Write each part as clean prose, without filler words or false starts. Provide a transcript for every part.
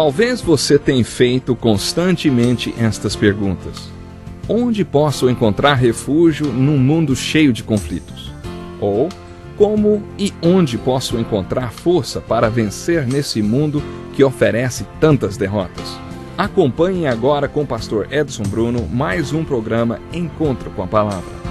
Talvez você tenha feito constantemente estas perguntas. Onde posso encontrar refúgio num mundo cheio de conflitos? Ou, como e onde posso encontrar força para vencer nesse mundo que oferece tantas derrotas? Acompanhe agora com o pastor Edson Bruno mais um programa Encontro com a Palavra.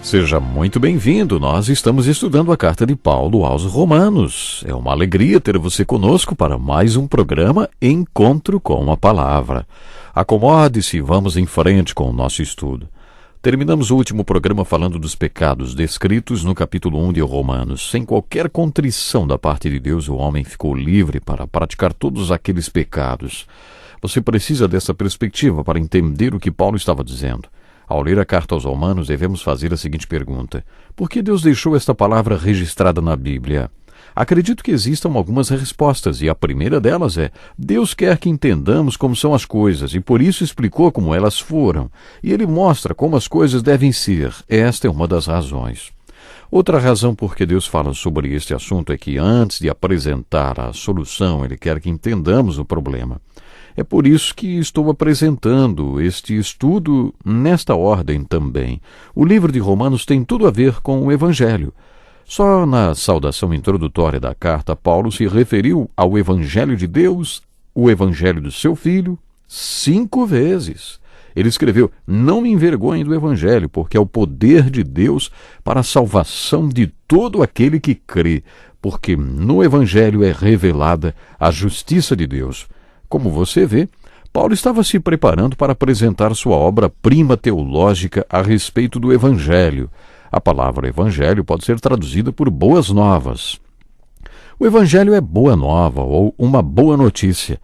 Seja muito bem-vindo, nós estamos estudando a carta de Paulo aos Romanos. É uma alegria ter você conosco para mais um programa Encontro com a Palavra. Acomode-se e vamos em frente com o nosso estudo. Terminamos o último programa falando dos pecados descritos no capítulo 1 de Romanos. Sem qualquer contrição da parte de Deus, o homem ficou livre para praticar todos aqueles pecados. Você precisa dessa perspectiva para entender o que Paulo estava dizendo. Ao ler a carta aos Romanos, devemos fazer a seguinte pergunta: por que Deus deixou esta palavra registrada na Bíblia? Acredito que existam algumas respostas, e a primeira delas é: Deus quer que entendamos como são as coisas, e por isso explicou como elas foram, e Ele mostra como as coisas devem ser. Esta é uma das razões. Outra razão por que Deus fala sobre este assunto é que, antes de apresentar a solução, Ele quer que entendamos o problema. É por isso que estou apresentando este estudo nesta ordem também. O livro de Romanos tem tudo a ver com o Evangelho. Só na saudação introdutória da carta, Paulo se referiu ao Evangelho de Deus, o Evangelho do seu Filho, 5 vezes. Ele escreveu: não me envergonhe do Evangelho, porque é o poder de Deus para a salvação de todo aquele que crê, porque no Evangelho é revelada a justiça de Deus. Como você vê, Paulo estava se preparando para apresentar sua obra-prima teológica a respeito do Evangelho. A palavra Evangelho pode ser traduzida por boas novas. O Evangelho é boa nova ou uma boa notícia.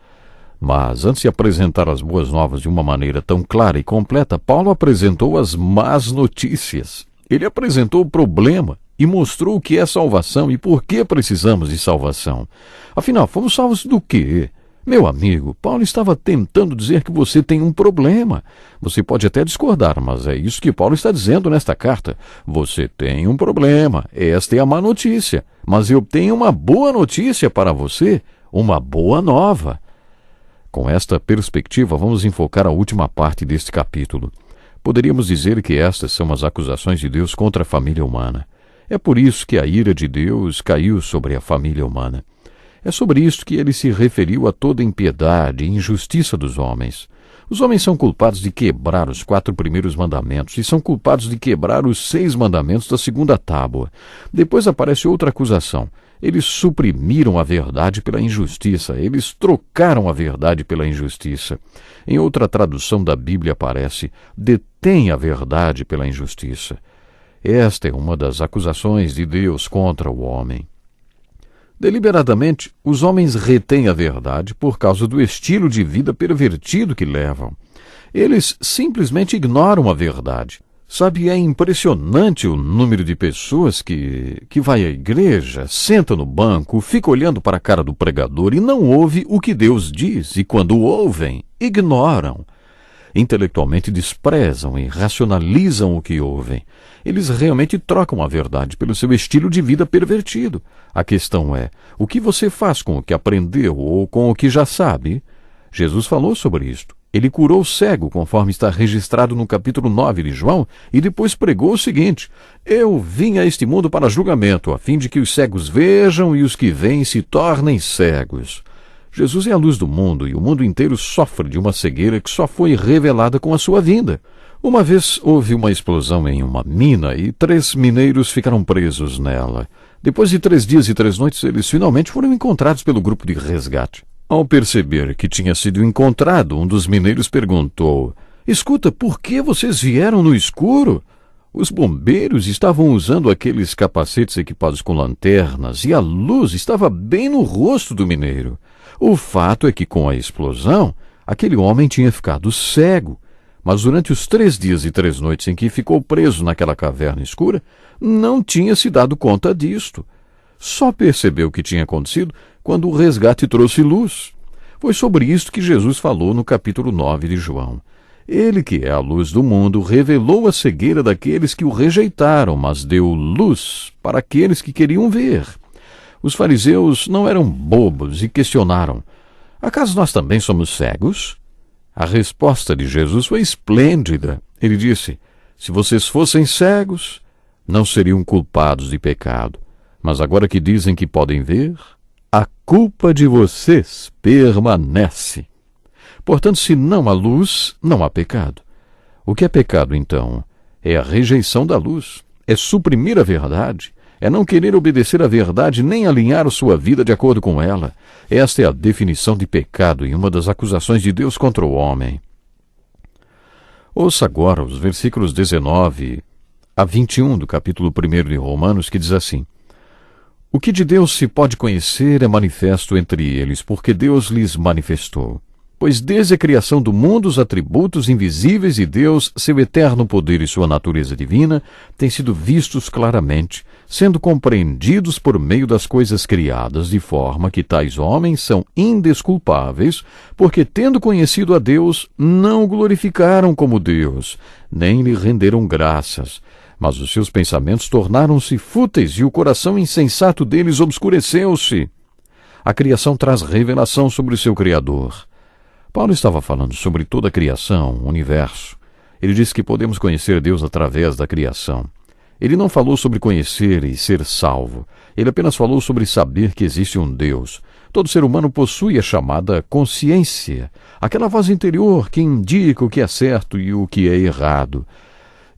Mas antes de apresentar as boas novas de uma maneira tão clara e completa, Paulo apresentou as más notícias. Ele apresentou o problema e mostrou o que é salvação e por que precisamos de salvação. Afinal, fomos salvos do quê? Meu amigo, Paulo estava tentando dizer que você tem um problema. Você pode até discordar, mas é isso que Paulo está dizendo nesta carta. Você tem um problema. Esta é a má notícia. Mas eu tenho uma boa notícia para você, uma boa nova. Com esta perspectiva, vamos enfocar a última parte deste capítulo. Poderíamos dizer que estas são as acusações de Deus contra a família humana. É por isso que a ira de Deus caiu sobre a família humana. É sobre isto que ele se referiu a toda impiedade e injustiça dos homens. Os homens são culpados de quebrar os 4 primeiros mandamentos e são culpados de quebrar os 6 mandamentos da segunda tábua. Depois aparece outra acusação. Eles suprimiram a verdade pela injustiça. Eles trocaram a verdade pela injustiça. Em outra tradução da Bíblia aparece: detém a verdade pela injustiça. Esta é uma das acusações de Deus contra o homem. Deliberadamente, os homens retêm a verdade por causa do estilo de vida pervertido que levam. Eles simplesmente ignoram a verdade. Sabe, é impressionante o número de pessoas que vai à igreja, senta no banco, fica olhando para a cara do pregador e não ouve o que Deus diz, e quando ouvem, ignoram. Intelectualmente desprezam e racionalizam o que ouvem. Eles realmente trocam a verdade pelo seu estilo de vida pervertido. A questão é: o que você faz com o que aprendeu ou com o que já sabe? Jesus falou sobre isto. Ele curou o cego, conforme está registrado no capítulo 9 de João, e depois pregou o seguinte: eu vim a este mundo para julgamento, a fim de que os cegos vejam e os que veem se tornem cegos. Jesus é a luz do mundo e o mundo inteiro sofre de uma cegueira que só foi revelada com a sua vinda. Uma vez houve uma explosão em uma mina e 3 mineiros ficaram presos nela. Depois de 3 dias e 3 noites, eles finalmente foram encontrados pelo grupo de resgate. Ao perceber que tinha sido encontrado, um dos mineiros perguntou: escuta, por que vocês vieram no escuro? Os bombeiros estavam usando aqueles capacetes equipados com lanternas e a luz estava bem no rosto do mineiro. O fato é que, com a explosão, aquele homem tinha ficado cego. Mas durante os 3 dias e 3 noites em que ficou preso naquela caverna escura, não tinha se dado conta disto. Só percebeu o que tinha acontecido quando o resgate trouxe luz. Foi sobre isto que Jesus falou no capítulo 9 de João. Ele, que é a luz do mundo, revelou a cegueira daqueles que o rejeitaram, mas deu luz para aqueles que queriam ver. Os fariseus não eram bobos e questionaram: acaso nós também somos cegos? A resposta de Jesus foi esplêndida. Ele disse: se vocês fossem cegos, não seriam culpados de pecado. Mas agora que dizem que podem ver, a culpa de vocês permanece. Portanto, se não há luz, não há pecado. O que é pecado, então? É a rejeição da luz, é suprimir a verdade, é não querer obedecer à verdade nem alinhar sua vida de acordo com ela. Esta é a definição de pecado e uma das acusações de Deus contra o homem. Ouça agora os versículos 19 a 21 do capítulo 1 de Romanos, que diz assim: o que de Deus se pode conhecer é manifesto entre eles, porque Deus lhes manifestou. Pois desde a criação do mundo, os atributos invisíveis de Deus, seu eterno poder e sua natureza divina, têm sido vistos claramente, sendo compreendidos por meio das coisas criadas, de forma que tais homens são indesculpáveis, porque, tendo conhecido a Deus, não o glorificaram como Deus, nem lhe renderam graças. Mas os seus pensamentos tornaram-se fúteis e o coração insensato deles obscureceu-se. A criação traz revelação sobre o seu Criador. Paulo estava falando sobre toda a criação, o universo. Ele disse que podemos conhecer Deus através da criação. Ele não falou sobre conhecer e ser salvo. Ele apenas falou sobre saber que existe um Deus. Todo ser humano possui a chamada consciência, aquela voz interior que indica o que é certo e o que é errado.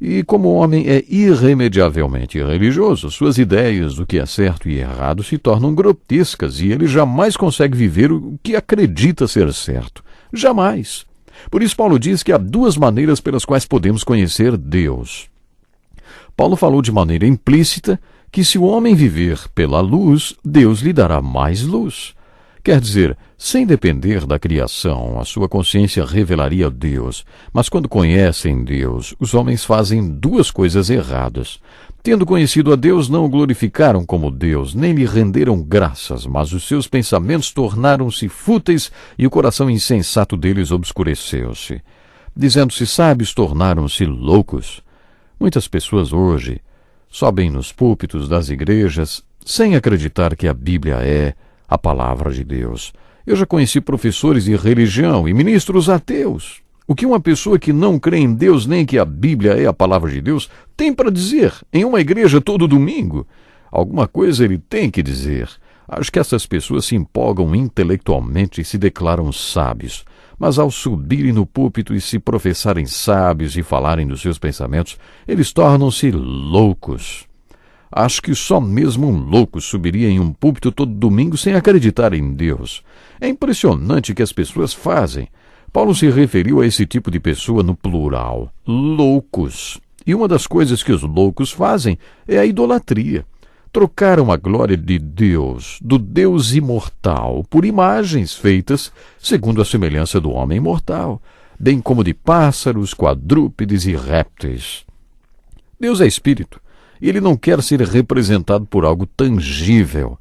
E como o homem é irremediavelmente religioso, suas ideias do que é certo e errado se tornam grotescas e ele jamais consegue viver o que acredita ser certo. Jamais. Por isso Paulo diz que há duas maneiras pelas quais podemos conhecer Deus. Paulo falou de maneira implícita que se o homem viver pela luz, Deus lhe dará mais luz. Quer dizer, sem depender da criação, a sua consciência revelaria Deus. Mas quando conhecem Deus, os homens fazem duas coisas erradas. Tendo conhecido a Deus, não o glorificaram como Deus, nem lhe renderam graças, mas os seus pensamentos tornaram-se fúteis e o coração insensato deles obscureceu-se. Dizendo-se sábios, tornaram-se loucos. Muitas pessoas hoje sobem nos púlpitos das igrejas sem acreditar que a Bíblia é a palavra de Deus. Eu já conheci professores de religião e ministros ateus. O que uma pessoa que não crê em Deus nem que a Bíblia é a palavra de Deus tem para dizer em uma igreja todo domingo? Alguma coisa ele tem que dizer. Acho que essas pessoas se empolgam intelectualmente e se declaram sábios. Mas ao subirem no púlpito e se professarem sábios e falarem dos seus pensamentos, eles tornam-se loucos. Acho que só mesmo um louco subiria em um púlpito todo domingo sem acreditar em Deus. É impressionante o que as pessoas fazem. Paulo se referiu a esse tipo de pessoa no plural, loucos. E uma das coisas que os loucos fazem é a idolatria. Trocaram a glória de Deus, do Deus imortal, por imagens feitas segundo a semelhança do homem mortal, bem como de pássaros, quadrúpedes e répteis. Deus é espírito, e ele não quer ser representado por algo tangível.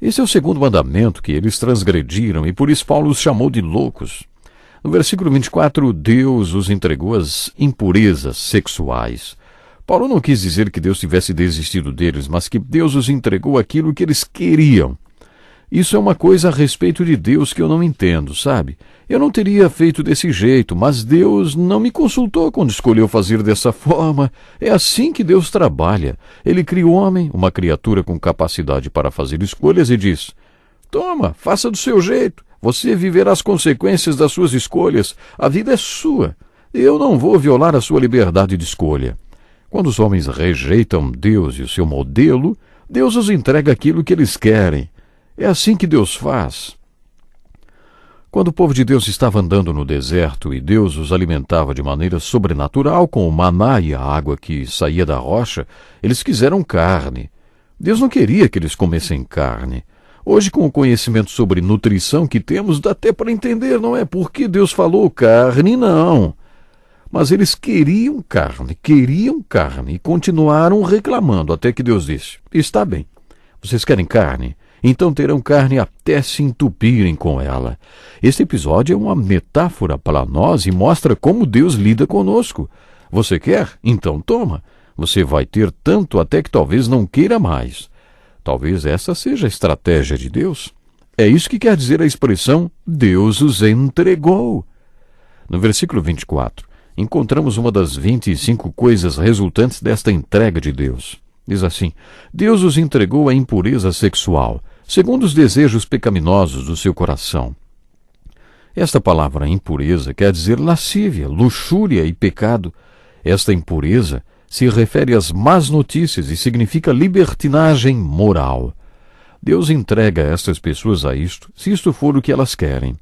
Esse é o segundo mandamento que eles transgrediram, e por isso Paulo os chamou de loucos. No versículo 24, Deus os entregou às impurezas sexuais. Paulo não quis dizer que Deus tivesse desistido deles, mas que Deus os entregou aquilo que eles queriam. Isso é uma coisa a respeito de Deus que eu não entendo, sabe? Eu não teria feito desse jeito, mas Deus não me consultou quando escolheu fazer dessa forma. É assim que Deus trabalha. Ele cria o homem, uma criatura com capacidade para fazer escolhas, e diz: toma, faça do seu jeito. Você viverá as consequências das suas escolhas. A vida é sua. Eu não vou violar a sua liberdade de escolha. Quando os homens rejeitam Deus e o seu modelo, Deus os entrega aquilo que eles querem. É assim que Deus faz. Quando o povo de Deus estava andando no deserto e Deus os alimentava de maneira sobrenatural com o maná e a água que saía da rocha, eles quiseram carne. Deus não queria que eles comessem carne. Hoje, com o conhecimento sobre nutrição que temos, dá até para entender, não é? Por que Deus falou carne, não. Mas eles queriam carne e continuaram reclamando, até que Deus disse: está bem, vocês querem carne? então terão carne até se entupirem com ela. Este episódio é uma metáfora para nós e mostra como Deus lida conosco. Você quer? Então toma. Você vai ter tanto até que talvez não queira mais. Talvez essa seja a estratégia de Deus. É isso que quer dizer a expressão Deus os entregou. No versículo 24, encontramos uma das 25 coisas resultantes desta entrega de Deus. Diz assim: Deus os entregou à impureza sexual, segundo os desejos pecaminosos do seu coração. Esta palavra impureza quer dizer lascívia, luxúria e pecado. Esta impureza se refere às más notícias e significa libertinagem moral. Deus entrega estas pessoas a isto, se isto for o que elas querem.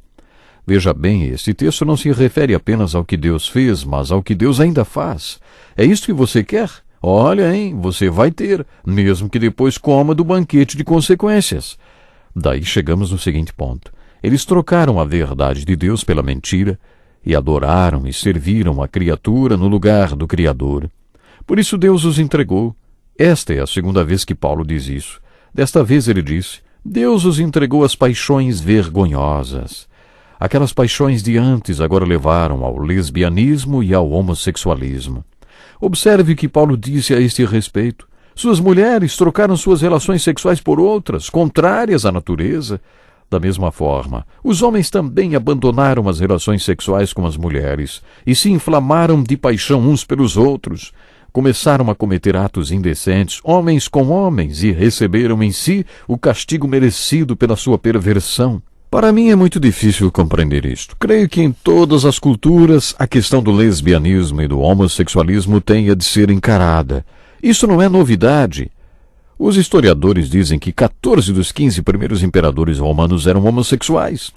Veja bem, este texto não se refere apenas ao que Deus fez, mas ao que Deus ainda faz. É isto que você quer? Olha, hein, você vai ter, mesmo que depois coma do banquete de consequências. Daí chegamos no seguinte ponto. Eles trocaram a verdade de Deus pela mentira e adoraram e serviram a criatura no lugar do Criador. Por isso Deus os entregou. Esta é a segunda vez que Paulo diz isso. Desta vez ele disse: Deus os entregou às paixões vergonhosas. Aquelas paixões de antes agora levaram ao lesbianismo e ao homossexualismo. Observe o que Paulo disse a este respeito. Suas mulheres trocaram suas relações sexuais por outras, contrárias à natureza. Da mesma forma, os homens também abandonaram as relações sexuais com as mulheres e se inflamaram de paixão uns pelos outros. Começaram a cometer atos indecentes, homens com homens, e receberam em si o castigo merecido pela sua perversão. Para mim é muito difícil compreender isto. Creio que em todas as culturas a questão do lesbianismo e do homossexualismo tenha de ser encarada. Isso não é novidade. Os historiadores dizem que 14 dos 15 primeiros imperadores romanos eram homossexuais.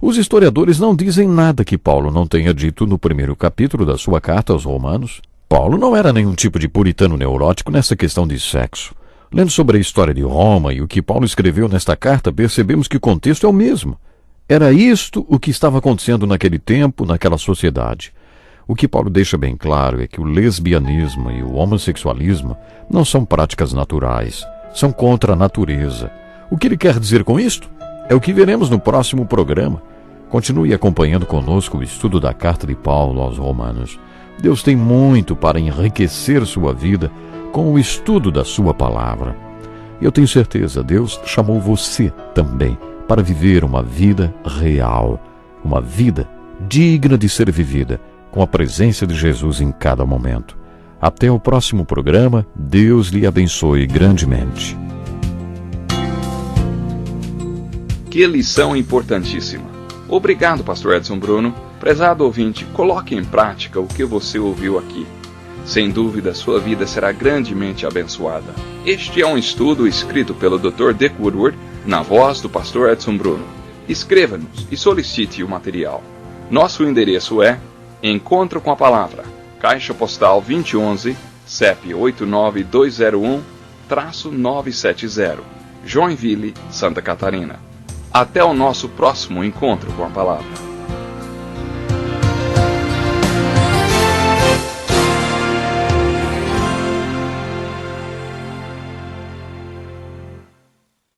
Os historiadores não dizem nada que Paulo não tenha dito no primeiro capítulo da sua carta aos Romanos. Paulo não era nenhum tipo de puritano neurótico nessa questão de sexo. Lendo sobre a história de Roma e o que Paulo escreveu nesta carta, percebemos que o contexto é o mesmo. Era isto o que estava acontecendo naquele tempo, naquela sociedade. O que Paulo deixa bem claro é que o lesbianismo e o homossexualismo não são práticas naturais, são contra a natureza. O que ele quer dizer com isto? É o que veremos no próximo programa. Continue acompanhando conosco o estudo da carta de Paulo aos Romanos. Deus tem muito para enriquecer sua vida com o estudo da sua palavra. Eu tenho certeza, Deus chamou você também para viver uma vida real, uma vida digna de ser vivida, com a presença de Jesus em cada momento. Até o próximo programa. Deus lhe abençoe grandemente. Que lição importantíssima. Obrigado, Pastor Edson Bruno. Prezado ouvinte, coloque em prática o que você ouviu aqui. Sem dúvida, sua vida será grandemente abençoada. Este é um estudo escrito pelo Dr. Dick Woodward, na voz do Pastor Edson Bruno. Escreva-nos e solicite o material. Nosso endereço é Encontro com a Palavra, Caixa Postal 2011, CEP 89201-970, Joinville, Santa Catarina. Até o nosso próximo encontro com a Palavra.